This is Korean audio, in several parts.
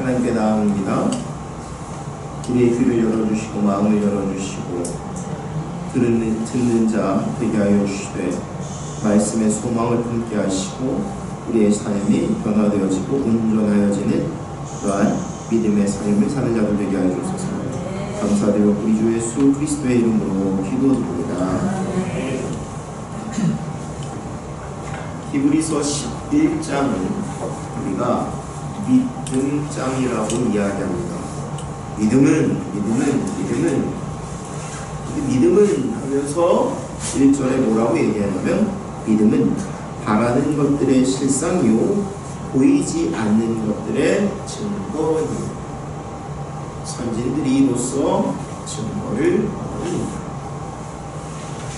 하나님께 나아옵니다. 우리의 귀를 열어주시고 마음을 열어주시고 듣는 자 되게 하여 주시되 말씀의 소망을 품게 하시고 우리의 삶이 변화되어지고 온전하여지는 또한 믿음의 삶을 사는 자들 되게 하여 주옵소서. 감사드리고 우리 주 예수 그리스도의 이름으로 기도드립니다. 히브리서 11장은 우리가 믿음장이라고 이야기합니다. 믿음은 하면서 1절에 뭐라고 얘기하냐면 믿음은 바라는 것들의 실상이요 보이지 않는 것들의 증거이요. 선진들이 이로써 증거를 얻습니다.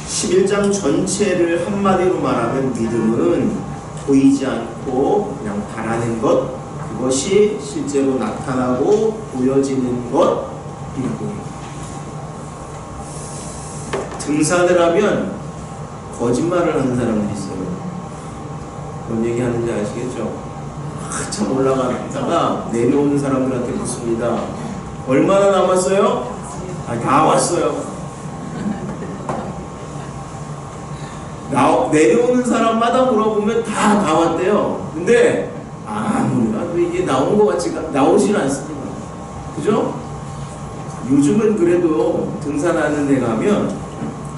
11장 전체를 한마디로 말하면 믿음은 보이지 않고 그냥 바라는 것, 그것이 실제로 나타나고 보여지는 것이라고. 등산을 하면 거짓말을 하는 사람들이 있어요. 뭔 얘기 하는지 아시겠죠? 한참 올라갔다가 내려오는 사람들한테 묻습니다. 얼마나 남았어요? 다 왔어요. 내려오는 사람마다 물어보면 다 왔대요. 근데 아무래도 이게 나온 것 같지 나오지는 않습니다. 그죠? 요즘은 그래도 등산하는 데 가면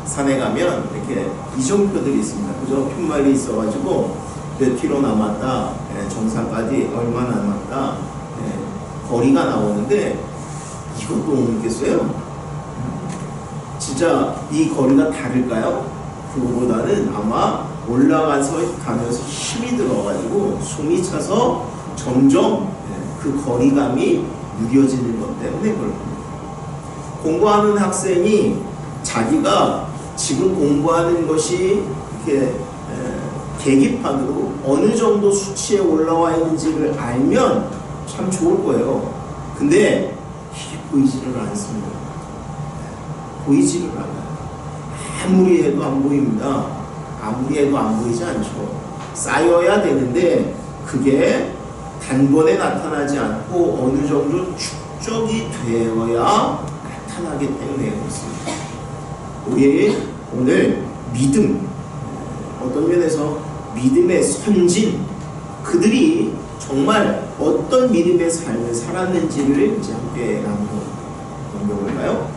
산에 가면 이렇게 이정표들이 있습니다. 그죠? 푯말이 있어가지고 몇 킬로 남았다, 정상까지 얼마 남았다, 거리가 나오는데 이것도 못 믿겠어요? 진짜 이 거리가 다를까요? 그거보다는 아마 올라가서 가면서 힘이 들어가지고 숨이 차서 점점 그 거리감이 무뎌지는 것 때문에 그럴 겁니다. 공부하는 학생이 자기가 지금 공부하는 것이 이렇게 계기판으로 어느 정도 수치에 올라와 있는지를 알면 참 좋을 거예요. 근데 이게 보이지를 않습니다. 보이지를 않아요. 아무리 해도 안 보입니다. 아무리 해도 안 보이지 않죠. 쌓여야 되는데 그게 단번에 나타나지 않고 어느 정도 축적이 되어야 나타나기 때문에 그렇습니다. 우리 오늘 믿음, 어떤 면에서 믿음의 선진, 그들이 정말 어떤 믿음의 삶을 살았는지를 이제 함께 나눠볼까요?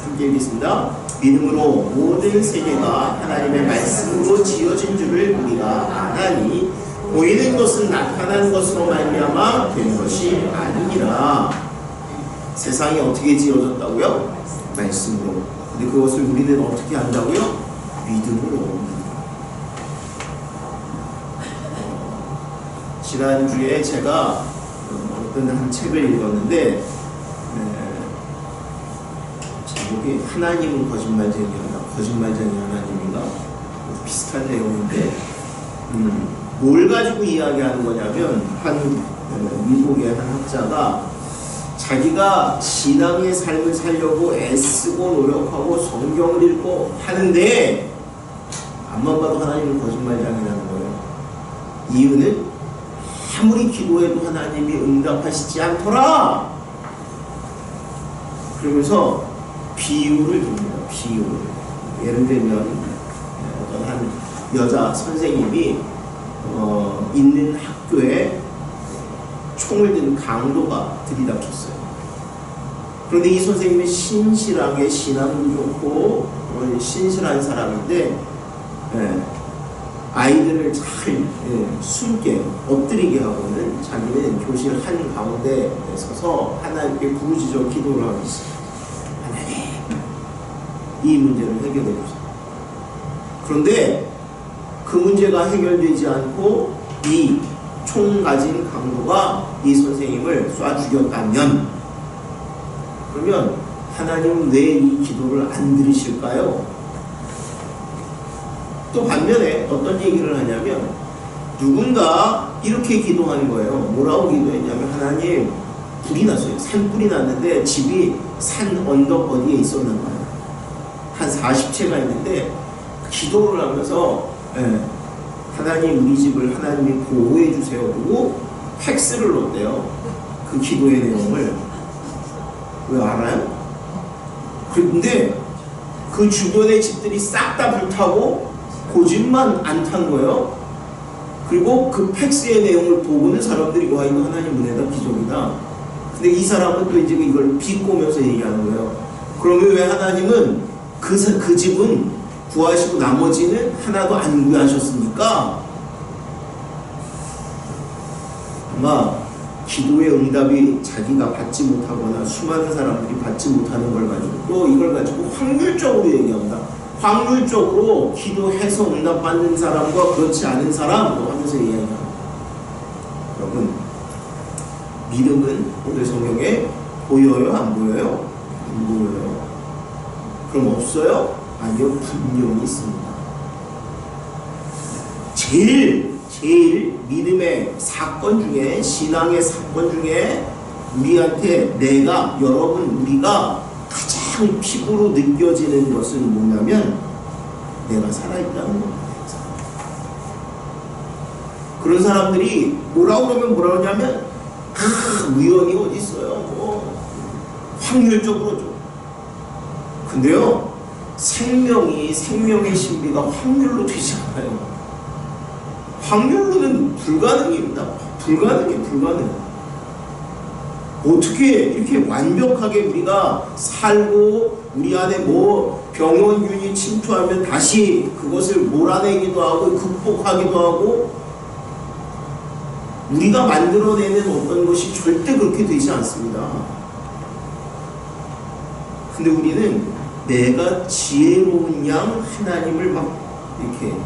함께 읽겠습니다. 믿음으로 모든 세계가 하나님의 말씀으로 지어진 줄을 우리가 아나니 보이는 것은 나타난 것으로 말미암아 된 것이 아니니라. 세상이 어떻게 지어졌다고요? 말씀으로. 근데 그것을 우리는 어떻게 한다고요? 믿음으로. 지난주에 제가 어떤 한 책을 읽었는데 제목이 하나님은 거짓말쟁이 하나님인가? 비슷한 내용인데 뭘 가지고 이야기하는 거냐면 한 미국의 한 학자가 자기가 신앙의 삶을 살려고 애쓰고 노력하고 성경을 읽고 하는데 앞만 봐도 하나님은 거짓말쟁이라는 거예요. 이유는 아무리 기도해도 하나님이 응답하시지 않더라. 그러면서 비유를 줍니다. 비유. 예를 들면 어떤 한 여자 선생님이 있는 학교에 총을 든 강도가 들이닥쳤어요. 그런데 이 선생님이 신실하게 신앙도 좋고 신실한 사람인데 아이들을 잘 숨게 엎드리게 하고는 자기는 교실 한 가운데 서서 하나님께 부르짖어 기도를 하고 있어요. 하나님, 이 문제를 해결해 주세요. 그런데 그 문제가 해결되지 않고 이 총 가진 강도가 이 선생님을 쏴 죽였다면 그러면 하나님은 왜 이 기도를 안 들으실까요? 또 반면에 어떤 얘기를 하냐면 누군가 이렇게 기도하는 거예요. 뭐라고 기도했냐면 하나님, 불이 났어요. 산불이 났는데 집이 산 언덕 어디에 있었나 봐요. 한 40채가 있는데 기도를 하면서 하나님 우리 집을 하나님이 보호해 주세요. 그리고 팩스를 넣었대요. 그 기도의 내용을. 왜 알아요? 근데 그 주변의 집들이 싹 다 불타고 고집만 안 탄 거예요. 그리고 그 팩스의 내용을 보고는 사람들이 와, 이거 하나님 은혜다, 기적이다. 근데 이 사람은 또 이제 이걸 비꼬면서 얘기하는 거예요. 그러면 왜 하나님은 그 집은 구하시고 나머지는 하나도 안 구하셨습니까? 아마 기도의 응답이 자기가 받지 못하거나 수많은 사람들이 받지 못하는 걸 가지고 또 이걸 가지고 확률적으로 얘기합니다. 확률적으로 기도해서 응답받는 사람과 그렇지 않은 사람 하면서 얘기합니다. 여러분, 믿음은 오늘 성경에 보여요? 안 보여요? 안 보여요. 그럼 없어요? 아니요, 분명히 있습니다. 제일 믿음의 사건 중에, 신앙의 사건 중에 우리한테 우리가 가장 피부로 느껴지는 것은 뭐냐면 내가 살아있다는 겁니다. 그런 사람들이 뭐라 그러냐면 우연이 어디 있어요? 확률적으로죠. 근데요, 생명의 신비가 확률로 되지 않아요. 확률로는 불가능입니다. 불가능. 어떻게 이렇게 완벽하게 우리가 살고 우리 안에 병원균이 침투하면 다시 그것을 몰아내기도 하고 극복하기도 하고 우리가 만들어내는 어떤 것이 절대 그렇게 되지 않습니다. 근데 우리는 내가 지혜로운 양 하나님을 막 이렇게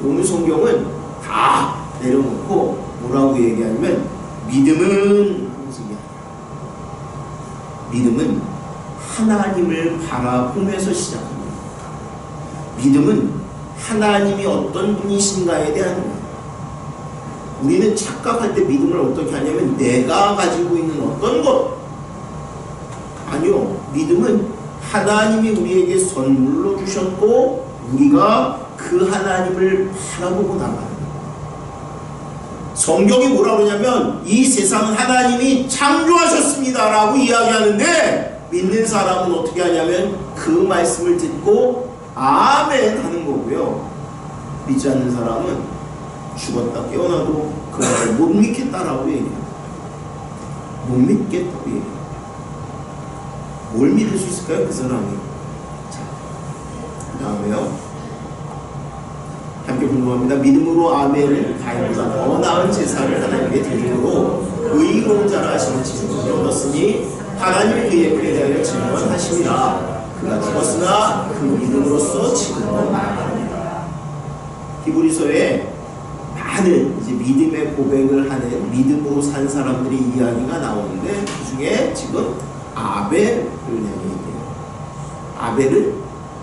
오늘 성경은 다 내려놓고 뭐라고 얘기하냐면 믿음은 하나님을 바라보면서 시작합니다. 믿음은 하나님이 어떤 분이신가에 대한 거예요. 우리는 착각할 때 믿음을 어떻게 하냐면 내가 가지고 있는 어떤 것, 아니요, 믿음은 하나님이 우리에게 선물로 주셨고 우리가 그 하나님을 바라보고 나가는 거예요. 성경이 뭐라고 그러냐면 이 세상은 하나님이 창조하셨습니다 라고 이야기하는데 믿는 사람은 어떻게 하냐면 그 말씀을 듣고 아멘 하는 거고요. 믿지 않는 사람은 죽었다 깨어나도 그 말을 못 믿겠다라고 얘기해요. 못 믿겠다고 얘기해요. 뭘 믿을 수 있을까요? 그 사람이. 자, 그 다음에요. 함께 궁금합니다. 믿음으로 아벨을 가인보다 더 나은 제사를 하나님께 드림으로 의로운 자라 하시는 지금을 얻었으니 하나님이 그의 글에 대하여 증언하심이라. 그가 죽었으나 그 믿음으로써 지금은 말합니다. 히브리서에 많은 이제 믿음의 고백을 하는 믿음으로 산 사람들의 이야기가 나오는데 그 중에 지금 아벨을 얘기해요. 아벨은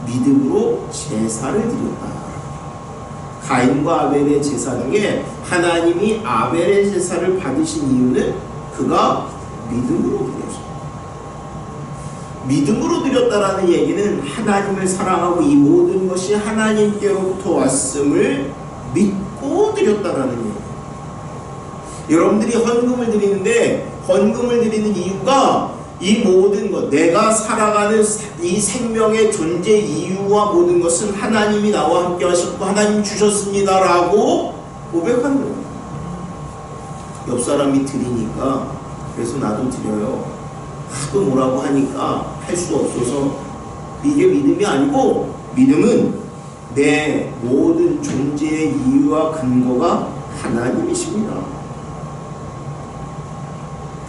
믿음으로 제사를 드렸다. 가인과 아벨의 제사 중에 하나님이 아벨의 제사를 받으신 이유는 그가 믿음으로 드렸습니다. 믿음으로 드렸다라는 얘기는 하나님을 사랑하고 이 모든 것이 하나님께로부터 왔음을 믿고 드렸다라는 얘기예요. 여러분들이 헌금을 드리는데 헌금을 드리는 이유가 이 모든 것, 내가 살아가는 이 생명의 존재 이유와 모든 것은 하나님이 나와 함께 하셨고 하나님 주셨습니다 라고 고백하는 거예요. 옆 사람이 드리니까 그래서 나도 드려요. 하도 뭐라고 하니까 할 수 없어서. 이게 믿음이 아니고 믿음은 내 모든 존재의 이유와 근거가 하나님이십니다.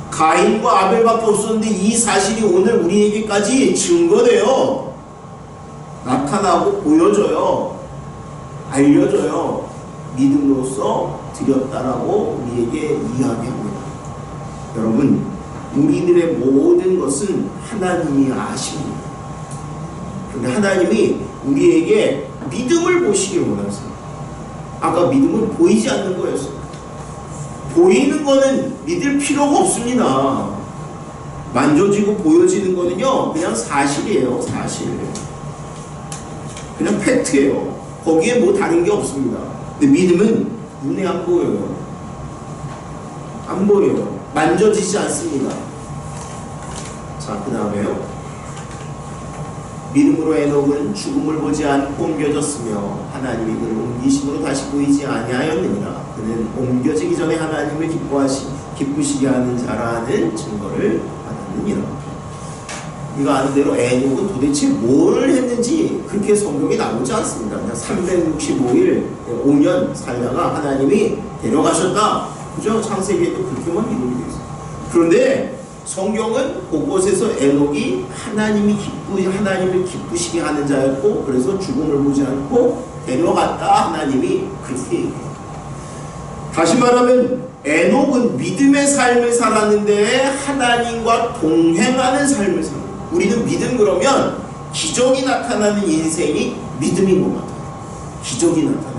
가인과 아벨밖에 없었는데 이 사실이 오늘 우리에게까지 증거돼요. 나타나고 보여져요. 알려져요. 믿음으로써 드렸다라고 우리에게 이야기합니다. 여러분, 우리들의 모든 것은 하나님이 아십니다. 그런데 하나님이 우리에게 믿음을 보시길 원하세요. 아까 믿음은 보이지 않는 거였어요. 보이는 거는 믿을 필요가 없습니다. 만져지고 보여지는 거는요, 그냥 사실이에요. 사실. 그냥 팩트예요. 거기에 뭐 다른 게 없습니다. 근데 믿음은 눈에 안 보여요. 안 보여요. 만져지지 않습니다. 자, 그 다음에요. 믿음으로 에녹은 죽음을 보지 않고 옮겨졌으며 하나님이 그를 옮기심으로 다시 보이지 아니하였느니라. 그는 옮겨지기 전에 하나님을 기쁘시게 하는 자라는 증거를 받았느니라. 이거 아는 대로 에녹은 도대체 뭘 했는지 그렇게 성경에 나오지 않습니다. 그냥 365일 5년 살다가 하나님이 데려가셨다. 그죠? 창세기에도 그렇게만 기록이 되어 있어요. 그런데 성경은 곳곳에서 에녹이 하나님을 기쁘시게 하는 자였고, 그래서 죽음을 보지 않고 데려갔다. 하나님이 그렇게 얘기해요. 다시 말하면 에녹은 믿음의 삶을 살았는데 하나님과 동행하는 삶을 살아요. 우리는 믿음 그러면 기적이 나타나는 인생이 믿음인 것 같아요. 기적이 나타나는.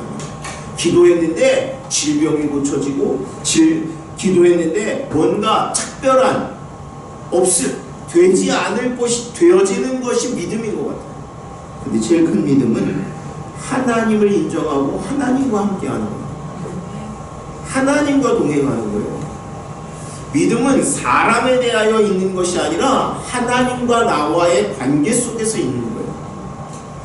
기도했는데 질병이 고쳐지고, 기도했는데 뭔가 특별한 되지 않을 것이 되어지는 것이 믿음인 것 같아요. 근데 제일 큰 믿음은 하나님을 인정하고 하나님과 함께하는 거예요. 하나님과 동행하는 거예요. 믿음은 사람에 대하여 있는 것이 아니라 하나님과 나와의 관계 속에서 있는 거예요.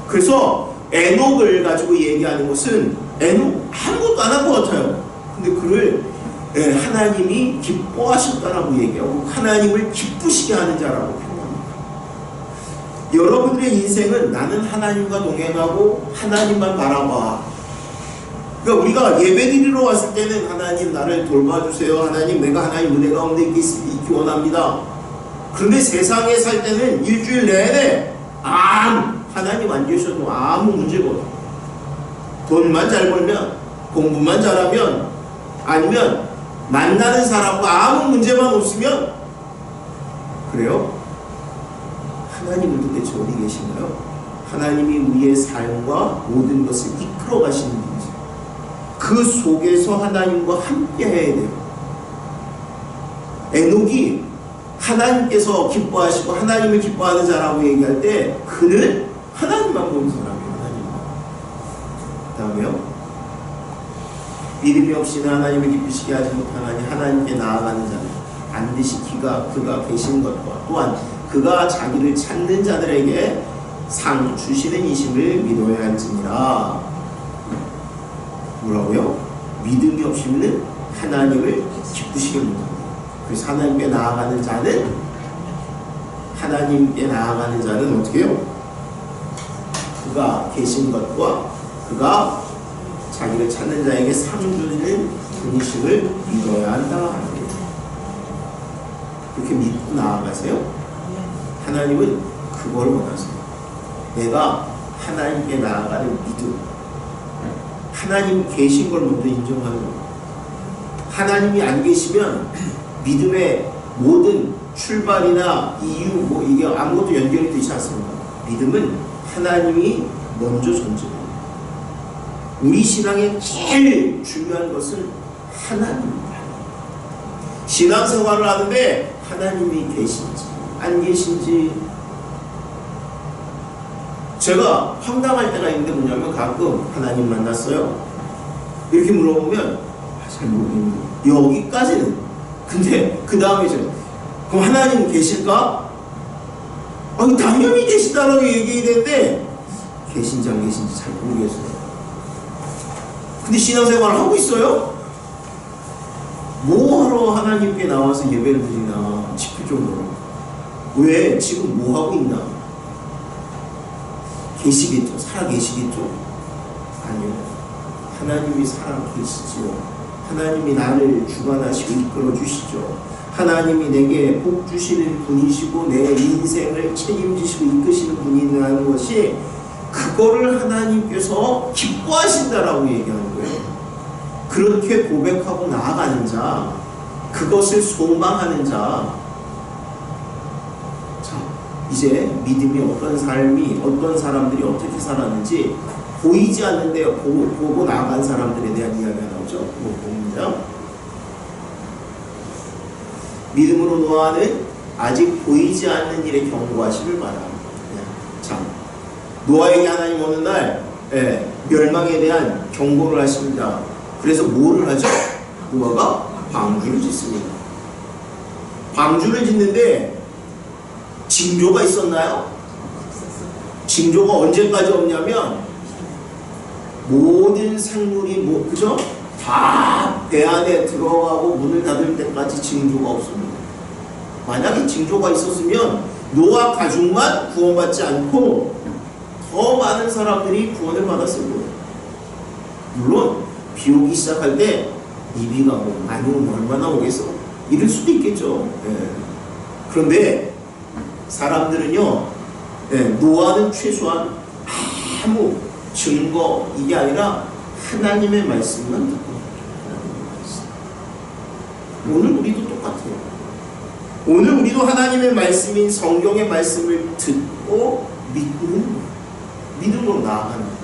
그래서 에녹을 가지고 얘기하는 것은 에녹 아무것도 안 한 것 같아요. 근데 그를 하나님이 기뻐하셨다라고 얘기하고 하나님을 기쁘시게 하는 자라고 표현합니다. 여러분들의 인생은 나는 하나님과 동행하고 하나님만 바라봐. 그러니까 우리가 예배드리러 왔을 때는 하나님 나를 돌봐주세요. 하나님 내가 하나님 은혜 가운데 있기 원합니다. 그런데 세상에 살 때는 일주일 내내 하나님 안 계셔도 아무 문제가 없어요. 돈만 잘 벌면, 공부만 잘하면, 아니면 만나는 사람과 아무 문제만 없으면, 그래요? 하나님은 도대체 어디 계신가요? 하나님이 우리의 삶과 모든 것을 이끌어 가시는 분이죠. 그 속에서 하나님과 함께 해야 돼요. 에녹이 하나님께서 기뻐하시고 하나님을 기뻐하는 자라고 얘기할 때 그는 하나님만 보는 사람이에요. 그 다음에요. 믿음이 없이는 하나님을 기쁘시게 하지 못하나니 하나님께 나아가는 자는 반드시 그가 계신 것과 또한 그가 자기를 찾는 자들에게 상 주시는 이심을 믿어야 할지니라. 뭐라고요? 믿음이 없이는 하나님을 기쁘시게 못합니다. 그래서 하나님께 나아가는 자는 어떻게 해요? 그가 계신 것과 그가 자기를 찾는 자에게 상 주는 분이심을 믿어야 한다. 그렇게 믿고 나아가세요. 하나님은 그걸 원하세요. 내가 하나님께 나아가는 믿음. 하나님 계신 걸 먼저 인정하는 거예요. 하나님이 안 계시면 믿음의 모든 출발이나 이유 이게 아무것도 연결이 되지 않습니다. 믿음은 하나님이 먼저 존재해요. 우리 신앙의 제일 중요한 것은 하나님입니다. 신앙생활을 하는데 하나님이 계신지 안 계신지. 제가 황당할 때가 있는데 뭐냐면 가끔 하나님 만났어요? 이렇게 물어보면 잘 모르겠는데 여기까지는. 근데 그 다음에 그럼 하나님 계실까? 당연히 계시다라고 얘기했는데 계신지 안 계신지 잘 모르겠어요. 근데 신앙생활을 하고 있어요? 뭐하러 하나님께 나와서 예배를 드리나 싶을 정도로. 왜? 지금 뭐하고 있나? 계시겠죠? 살아계시겠죠? 아니요. 하나님이 살아계시죠. 하나님이 나를 주관하시고 이끌어 주시죠. 하나님이 내게 복 주시는 분이시고 내 인생을 책임지시고 이끄시는 분이라는 것이, 그거를 하나님께서 기뻐하신다라고 얘기하는 거예요. 그렇게 고백하고 나아가는 자, 그것을 소망하는 자. 자, 이제 믿음이 어떤 사람들이 어떻게 살았는지 보이지 않는데 보고 나아간 사람들에 대한 이야기가 나오죠. 봅니다. 믿음으로 노아는 아직 보이지 않는 일에 경고하시길 바랍니다. 자, 노아에게 하나님 어느 날 멸망에 대한 경고를 하십니다. 그래서 뭐를 하죠? 노아가 방주를 짓습니다. 방주를 짓는데 징조가 있었나요? 징조가 언제까지 없냐면 모든 생물이 그죠? 다 배 안에 들어가고 문을 닫을 때까지 징조가 없습니다. 만약에 징조가 있었으면 노아 가족만 구원받지 않고 더 많은 사람들이 구원을 받았을 거예요. 물론 비 오기 시작할 때 이 비가 많이 오면 얼마나 오겠어? 이럴 수도 있겠죠. 그런데 사람들은요, 노아는 최소한 아무 증거 이게 아니라 하나님의 말씀만 듣고, 오늘 우리도 똑같아요. 오늘 우리도 하나님의 말씀인 성경의 말씀을 듣고 믿음으로 나아가는 거예요.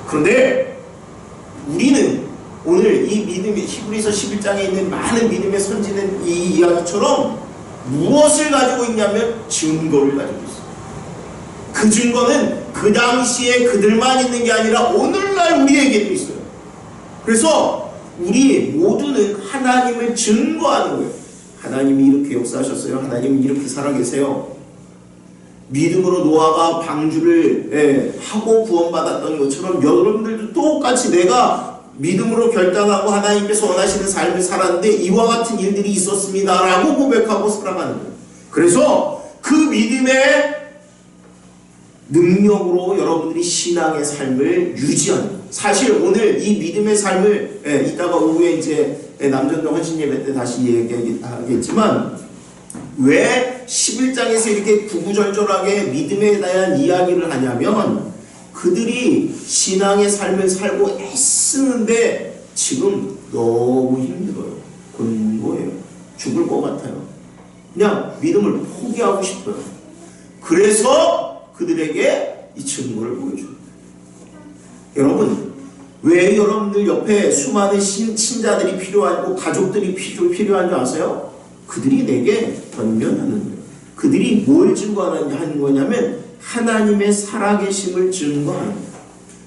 그런데 우리는 오늘 이 믿음의 히브리서 11장에 있는 많은 믿음의 선지는 이 이야기처럼 무엇을 가지고 있냐면 증거를 가지고 있어요. 그 증거는 그 당시에 그들만 있는 게 아니라 오늘날 우리에게도 있어요. 그래서 우리 모두는 하나님을 증거하는 거예요. 하나님이 이렇게 역사하셨어요. 하나님이 이렇게 살아계세요. 믿음으로 노아가 방주를 하고 구원받았던 것처럼 여러분들도 똑같이 내가 믿음으로 결단하고 하나님께서 원하시는 삶을 살았는데 이와 같은 일들이 있었습니다 라고 고백하고 살아가는 거예요. 그래서 그 믿음의 능력으로 여러분들이 신앙의 삶을 유지하는 거예요. 사실 오늘 이 믿음의 삶을 이따가 오후에 이제 남전동 헌신 예배 때 다시 얘기하겠지만 왜 11장에서 이렇게 구구절절하게 믿음에 대한 이야기를 하냐면 그들이 신앙의 삶을 살고 애쓰는데 지금 너무 힘들어요. 곤고해요. 죽을 것 같아요. 그냥 믿음을 포기하고 싶어요. 그래서 그들에게 이 증거를 보여줍니다. 여러분, 왜 여러분들 옆에 수많은 신자들이 필요하고 가족들이 필요한 줄 아세요? 그들이 내게 권면하는 거예요. 그들이 뭘 증거하는 거냐면 하나님의 살아계심을 증거하는 거예요.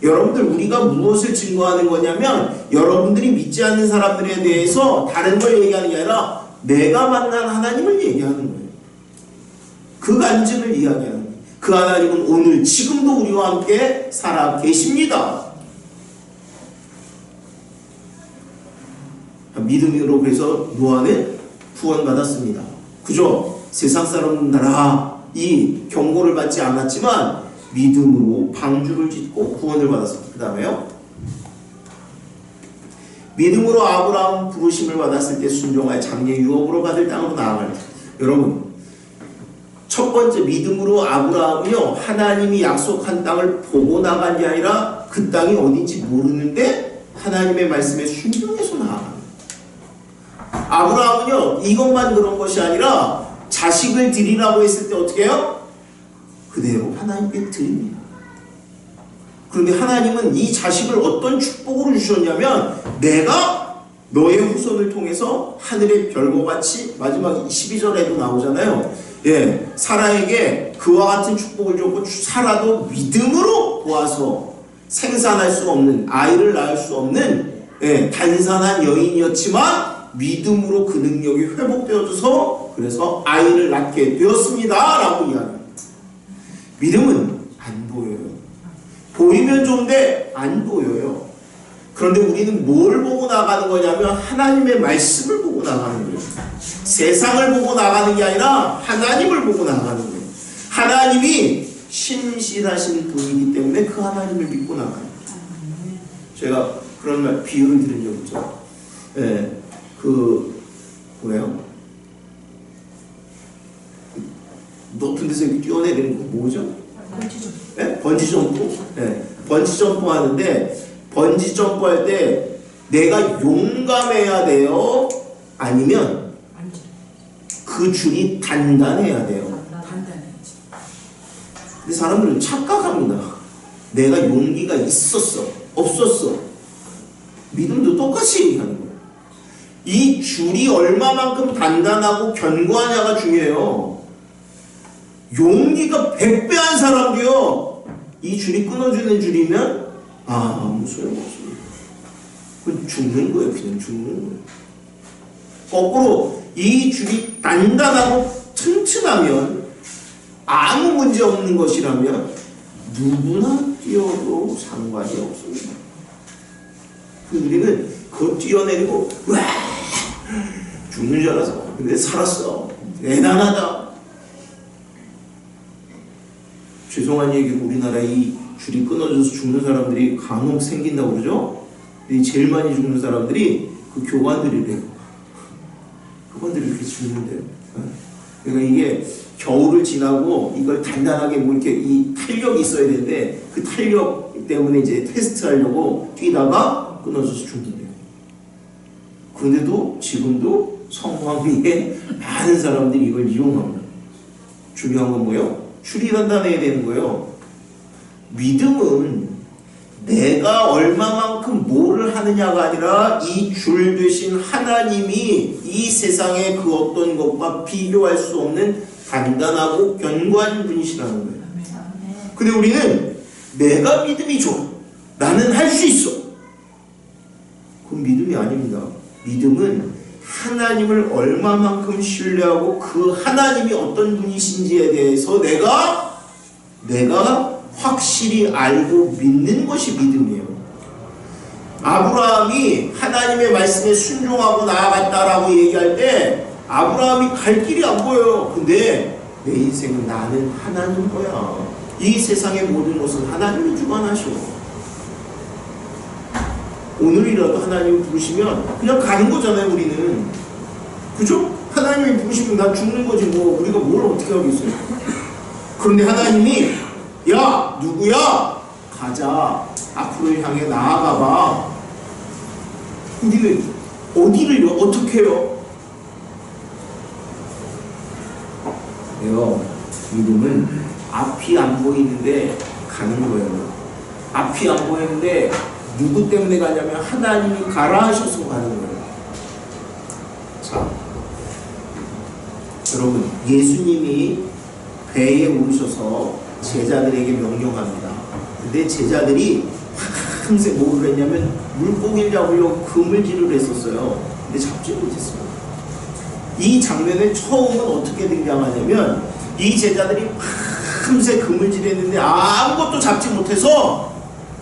여러분들 우리가 무엇을 증거하는 거냐면 여러분들이 믿지 않는 사람들에 대해서 다른 걸 얘기하는 게 아니라 내가 만난 하나님을 얘기하는 거예요. 그 간증을 이야기하는 거예요. 그 하나님은 오늘 지금도 우리와 함께 살아계십니다. 믿음으로 그래서 노아는 구원받았습니다. 그죠? 세상 사람들아 이 경고를 받지 않았지만 믿음으로 방주를 짓고 구원을 받았습니다. 그 다음에요. 믿음으로 아브라함 부르심을 받았을 때 순종하여 장래 유업으로 받을 땅으로 나아갈 때. 여러분, 첫 번째 믿음으로 아브라함은요 하나님이 약속한 땅을 보고 나간 게 아니라 그 땅이 어딘지 모르는데 하나님의 말씀에 순종해서 나아갑니다. 아브라함은요 이것만 그런 것이 아니라 자식을 드리라고 했을 때 어떻게 해요? 그대로 하나님께 드립니다. 그런데 하나님은 이 자식을 어떤 축복으로 주셨냐면 내가 너의 후손을 통해서 하늘의 별과 같이 마지막 12절에도 나오잖아요. 사라에게 그와 같은 축복을 줬고 사라도 믿음으로 보아서 생산할 수 없는 아이를 낳을 수 없는 단산한 여인이었지만 믿음으로 그 능력이 회복되어져서 그래서 아이를 낳게 되었습니다 라고 이야기합니다. 믿음은 안 보여요. 보이면 좋은데 안 보여요. 그런데 우리는 뭘 보고 나가는 거냐면 하나님의 말씀을 보고 나가는 거예요. 세상을 보고 나가는 게 아니라 하나님을 보고 나가는 거예요. 하나님이 신실하신 분이기 때문에 그 하나님을 믿고 나가는 거예요. 제가 그런 말 비유를 드린 적 있죠. 뭐예요? 높은 데서 이렇게 뛰어내리는 거 뭐죠? 번지점프. 번지점프 하는데 번지점프 할 때 내가 용감해야 돼요? 아니면 그 줄이 단단해야 돼요? 근데 사람들은 착각합니다. 내가 용기가 있었어, 없었어. 믿음도 똑같이 얘기하는 거예요. 이 줄이 얼마만큼 단단하고 견고하냐가 중요해요. 용기가 100배한 사람도요 이 줄이 끊어지는 줄이면 아무 소용없습니다. 그건 죽는 거예요. 그냥 죽는 거예요. 거꾸로 이 줄이 단단하고 튼튼하면 아무 문제 없는 것이라면 누구나 뛰어도 상관이 없습니다. 우리는 그거 뛰어내리고 와 죽는 줄 알아서 근데 살았어. 대단하다. 죄송한 얘기고 우리나라에 이 줄이 끊어져서 죽는 사람들이 간혹 생긴다고 그러죠? 제일 많이 죽는 사람들이 그 교관들이래요. 교관들이 이렇게 죽는데요. 그러니까 이게 겨울을 지나고 이걸 단단하게 뭐 이렇게 이 탄력이 있어야 되는데 그 탄력 때문에 이제 테스트 하려고 뛰다가 끊어져서 죽는데요. 그런데도 지금도 성황 위에 많은 사람들이 이걸 이용합니다. 중요한 건 뭐예요? 줄이 단단해야 되는 거예요. 믿음은 내가 얼마만큼 뭐를 하느냐가 아니라 이 줄 되신 하나님이 이 세상의 그 어떤 것과 비교할 수 없는 단단하고 견고한 분이시라는 거예요. 근데 우리는 내가 믿음이 좋아. 나는 할 수 있어. 그건 믿음이 아닙니다. 믿음은 하나님을 얼마만큼 신뢰하고 그 하나님이 어떤 분이신지에 대해서 내가 확실히 알고 믿는 것이 믿음이에요. 아브라함이 하나님의 말씀에 순종하고 나아갔다라고 얘기할 때 아브라함이 갈 길이 안 보여요. 근데 내 인생은 나는 하나님 거야. 이 세상의 모든 것은 하나님이 주관하셔. 오늘이라도 하나님이 부르시면 그냥 가는 거잖아요. 우리는 그죠? 하나님이 부르시면 나 죽는 거지 뭐 우리가 뭘 어떻게 하겠어요. 그런데 하나님이 야 누구야? 가자. 앞으로 향해 나아가봐. 우리는 어디를 어떻게 해요? 믿음은 앞이 안 보이는데 가는 거예요. 앞이 안 보이는데 누구 때문에 가냐면 하나님이 가라 하셔서 가는 거예요. 자, 여러분 예수님이 배에 오르셔서 제자들에게 명령합니다. 근데 제자들이 항상 뭐를 했냐면 물고기를 잡으려고 그물질을 했었어요. 근데 잡지 못했어요. 이 장면에 처음은 어떻게 등장하냐면 이 제자들이 밤새 그물질 했는데 아무것도 잡지 못해서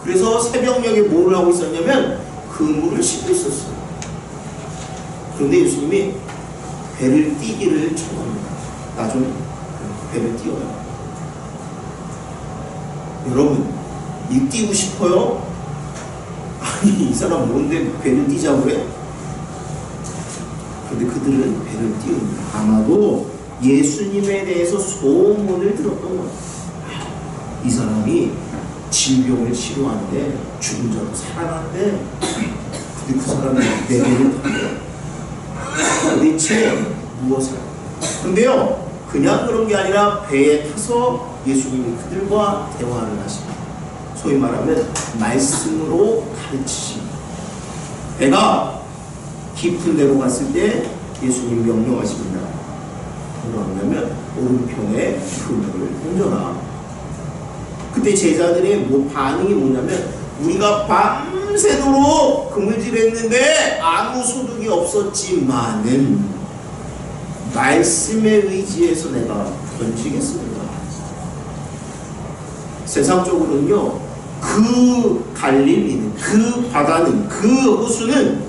그래서 새벽녘에 뭘 하고 있었냐면 그물을 씻고 있었어요. 그런데 예수님이 배를 띄기를 청합니다. 나 좀 배를 띄워요. 여러분 이 띄고 싶어요? 아니 이 사람 뭔데 배를 띄자고 그래? 그런데 그들은 배를 띄웁니다. 아마도 예수님에 대해서 소문을 들었던 거예요. 이 사람이 질병을 치료하는데 죽은 자도 살아났대. 근데 그 사람이 내 배를 타고 도대체 무엇을 할까? 근데요 그냥 그런 게 아니라 배에 타서 예수님이 그들과 대화를 하십니다. 소위 말하면 말씀으로 가르치십니다. 배가 깊은 데로 갔을 때 예수님이 명령하십니다. 뭐라고 하냐면 오른편에 그물을 던져라. 그때 제자들의 반응이 뭐냐면 우리가 밤새도록 그물질했는데 아무 소득이 없었지만은 말씀에 의지해서 내가 던지겠습니다. 세상적으로는요 그 갈릴리는 그 바다는 그 호수는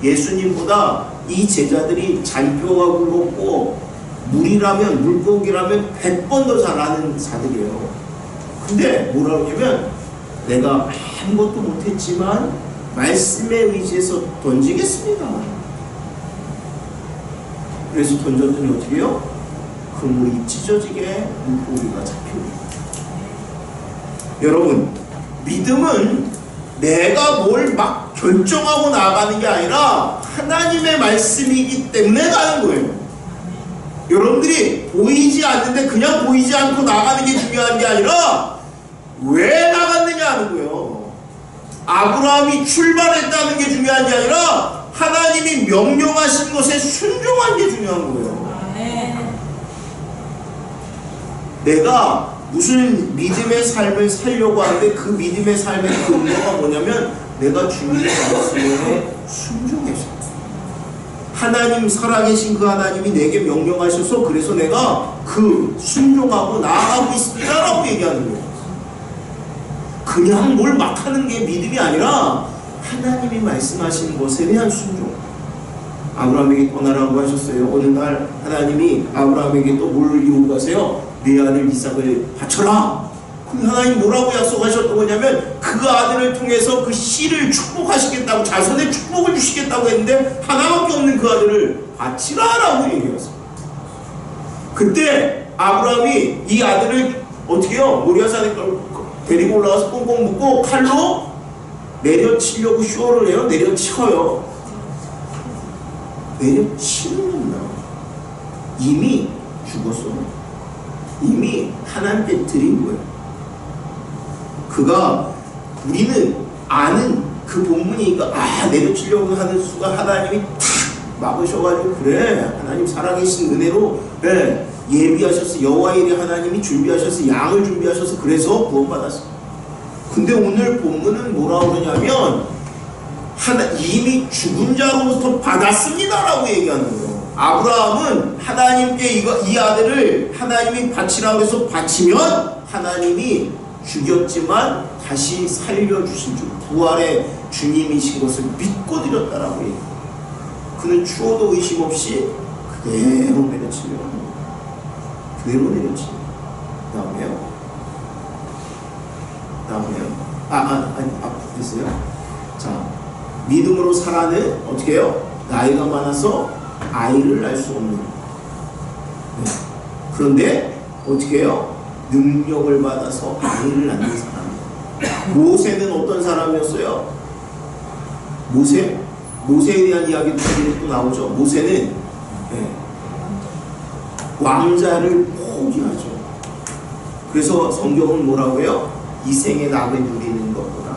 예수님보다 이 제자들이 잔뼈가 굵었고 물이라면 물고기라면 100번 더 잘 아는 자들이에요. 근데 뭐라고 하냐면 내가 아무것도 못했지만 말씀에 의지해서 던지겠습니다. 그래서 던졌더니 어떻게 해요? 그물이 찢어지게 물고기가 잡힙니다. 여러분 믿음은 내가 뭘 막 결정하고 나가는 게 아니라 하나님의 말씀이기 때문에 가는 거예요. 여러분들이 보이지 않는데 그냥 보이지 않고 나가는 게 중요한 게 아니라 왜 나갔느냐 하는 거예요. 아브라함이 출발했다는 게 중요한 게 아니라 하나님이 명령하신 것에 순종한 게 중요한 거예요. 내가 무슨 믿음의 삶을 살려고 하는데 그 믿음의 삶의 근거가 뭐냐면 내가 주님의 말씀에 순종해서 하나님, 살아계신 그 하나님이 내게 명령하셔서 그래서 내가 그 순종하고 나아가고 있습니다라고 얘기하는 거예요. 그냥 뭘 막 하는 게 믿음이 아니라 하나님이 말씀하시는 것에 대한 순종. 아브라함에게 떠나라고 하셨어요. 어느 날 하나님이 아브라함에게 또 뭘 요구하세요? 내 아들 이삭을 바쳐라. 그 하나님 뭐라고 약속하셨던 거냐면 그 아들을 통해서 그 씨를 축복하시겠다고, 자손의 축복을 주시겠다고 했는데 하나밖에 없는 그 아들을 바치라라고 얘기했어요. 그때 아브라함이 이 아들을 어떻게 해요? 모리아산에 데리고 올라가서 꽁꽁 묶고 칼로 내려치려고 쇼를 해요. 내려쳐요. 내려치는 겁니다. 이미 죽었어. 이미 하나님께 드린 거예요. 그가, 우리는 아는 그 본문이니까 내려치려고 하는 수가 하나님이 탁 막으셔가지고 그래 하나님 살아계신 은혜로 예비하셔서 여호와 일에 하나님이 준비하셔서 양을 준비하셔서 그래서 구원받았어. 근데 오늘 본문은 뭐라고 그러냐면 이미 죽은 자로부터 받았습니다라고 얘기하는 거예요. 아브라함은 하나님께 이 아들을 하나님이 바치라고 해서 바치면 하나님이 죽였지만 다시 살려주신 줄, 부활의 주님이신 것을 믿고 드렸다라고 얘기해요. 그는 추호도 의심 없이 그대로 내려치려고 합니다. 그대로 내려치려. 다음에요. 됐어요. 자, 믿음으로 살아는 어떻게 해요? 나이가 많아서 아이를 낳을 수 없는. 네. 그런데 어떻게 해요? 능력을 받아서 아이를 낳는 사람. 모세는 어떤 사람이었어요? 모세에 대한 이야기도 또 나오죠. 모세는 왕자를 포기하죠. 그래서 성경은 뭐라고 해요? 이 생의 낙을 누리는 것보다,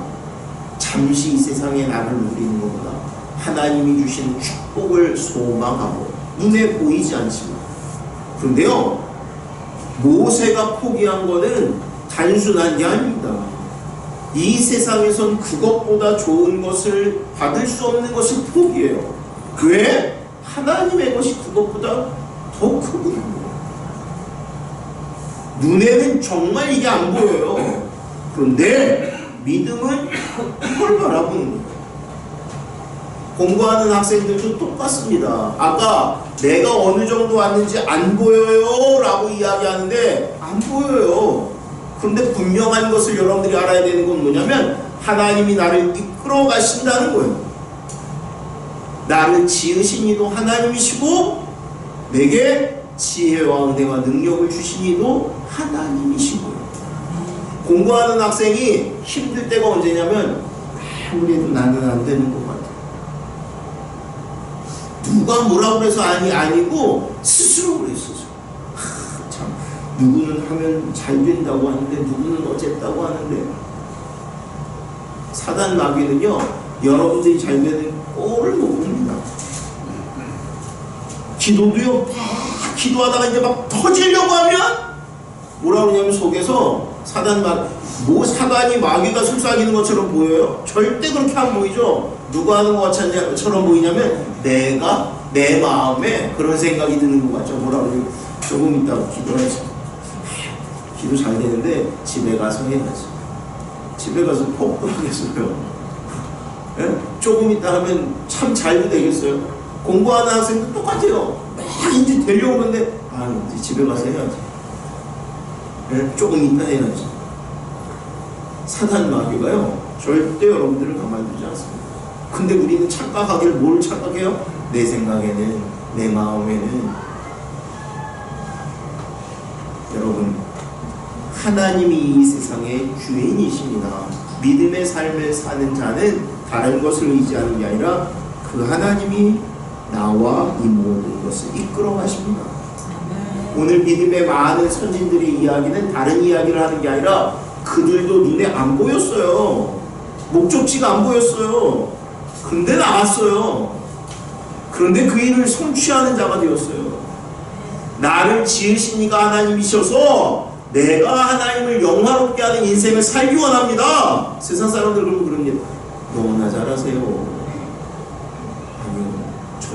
잠시 이 세상의 낙을 누리는 것보다 하나님이 주신 축복을 소망하고, 눈에 보이지 않지만. 그런데요, 모세가 포기한 것은 단순한 게 아닙니다. 이 세상에선 그것보다 좋은 것을 받을 수 없는 것을 포기해요. 왜? 하나님의 것이 그것보다 더 크거든요. 눈에는 정말 이게 안 보여요. 그런데 믿음은 이걸 바라보는 거예요. 공부하는 학생들도 똑같습니다. 아까 내가 어느 정도 왔는지 안 보여요 라고 이야기하는데 안 보여요. 그런데 분명한 것을 여러분들이 알아야 되는 건 뭐냐면 하나님이 나를 이끌어 가신다는 거예요. 나를 지으신 이도 하나님이시고 내게 지혜와 은혜와 능력을 주신 이도 하나님이신 거예요. 공부하는 학생이 힘들 때가 언제냐면 아무래도 나는 안 되는 것 같아. 누가 뭐라고 해서 아니고 스스로 그랬었어. 참, 누구는 하면 잘 된다고 하는데 누구는 어쨌다고 하는데, 사단 마귀는요 여러분들이 잘 되는 꼴을 못 봅니다. 기도도요 막 기도하다가 이제 막 터지려고 하면 뭐라고 그러냐면 속에서 사단이 마귀가 속삭이는 것처럼 보여요? 절대 그렇게 안 보이죠? 누가 하는 것처럼 보이냐면 내가 내 마음에 그런 생각이 드는 것 같죠. 뭐라고 그래요? 조금 있다가 기도해야지. 기도 잘 되는데 집에 가서 해야지. 집에 가서 퍽 하겠어요. 예? 조금 있다 하면 참 잘도 되겠어요. 공부하는 학생도 똑같아요. 막 이제 되려고 하는데 이제 집에 가서 해야지. 예? 조금 있다 해야지. 사단 마귀가요 절대 여러분들을 가만두지 않습니다. 근데 우리는 착각하기를 뭘 착각해요? 내 생각에는, 내 마음에는. 여러분, 하나님이 이 세상의 주인이십니다. 믿음의 삶을 사는 자는 다른 것을 의지하는 게 아니라 그 하나님이 나와 이 모든 것을 이끌어 가십니다. 오늘 믿음의 많은 선진들의 이야기는 다른 이야기를 하는 게 아니라 그들도 눈에 안 보였어요. 목적지가 안 보였어요. 근데 나갔어요. 그런데 그 일을 성취하는 자가 되었어요. 나를 지으신 이가 하나님이셔서 내가 하나님을 영화롭게 하는 인생을 살기 원합니다. 세상 사람들 그러면 그럽니다. 너무나 잘하세요. 아니요,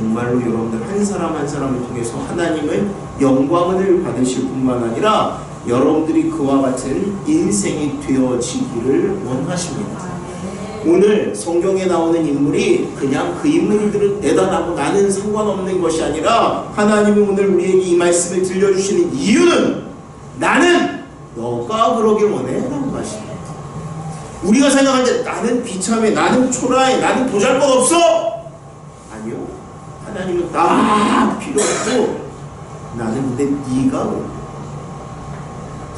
정말로 여러분들 한 사람 한 사람을 통해서 하나님의 영광을 받으실 뿐만 아니라 여러분들이 그와 같은 인생이 되어지기를 원하십니다. 오늘 성경에 나오는 인물이 그냥 그 인물들은 대단하고 나는 상관없는 것이 아니라 하나님이 오늘 우리에게 이 말씀을 들려주시는 이유는 나는 너가 그러길 원해 라는 말씀입니다. 우리가 생각할 때 나는 비참해, 나는 초라해, 나는 보잘것없어. 아니요, 하나님은 다 필요 없고 나는 근데 네가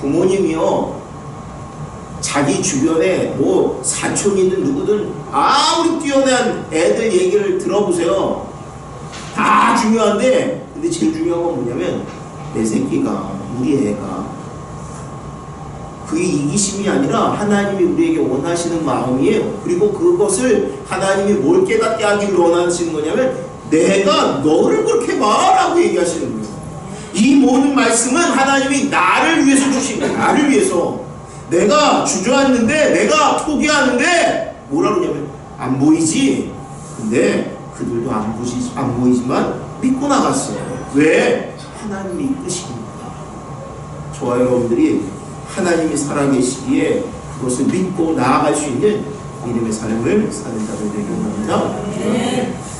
부모님이요 자기 주변에 뭐 사촌이든 누구든 아무리 뛰어난 애들 얘기를 들어보세요. 다 중요한데 근데 제일 중요한 건 뭐냐면 내 새끼가 우리 애가 그게 이기심이 아니라 하나님이 우리에게 원하시는 마음이에요. 그리고 그것을 하나님이 뭘 깨닫게 하기를 원하시는 거냐면 내가 너를 그렇게 말하고 얘기하시는 거예요. 이 모든 말씀은 하나님이 나를 위해서 주신 거예요. 나를 위해서. 내가 주저앉는데 내가 포기하는데 뭐라 그러냐면 안 보이지? 근데 그들도 안 보이지만 믿고 나갔어요. 왜? 하나님이 이끄십니다. 저와 여러분들이 하나님이 살아계시기에 그것을 믿고 나아갈 수 있는 믿음의 삶을 사는 자들 되길 원합니다.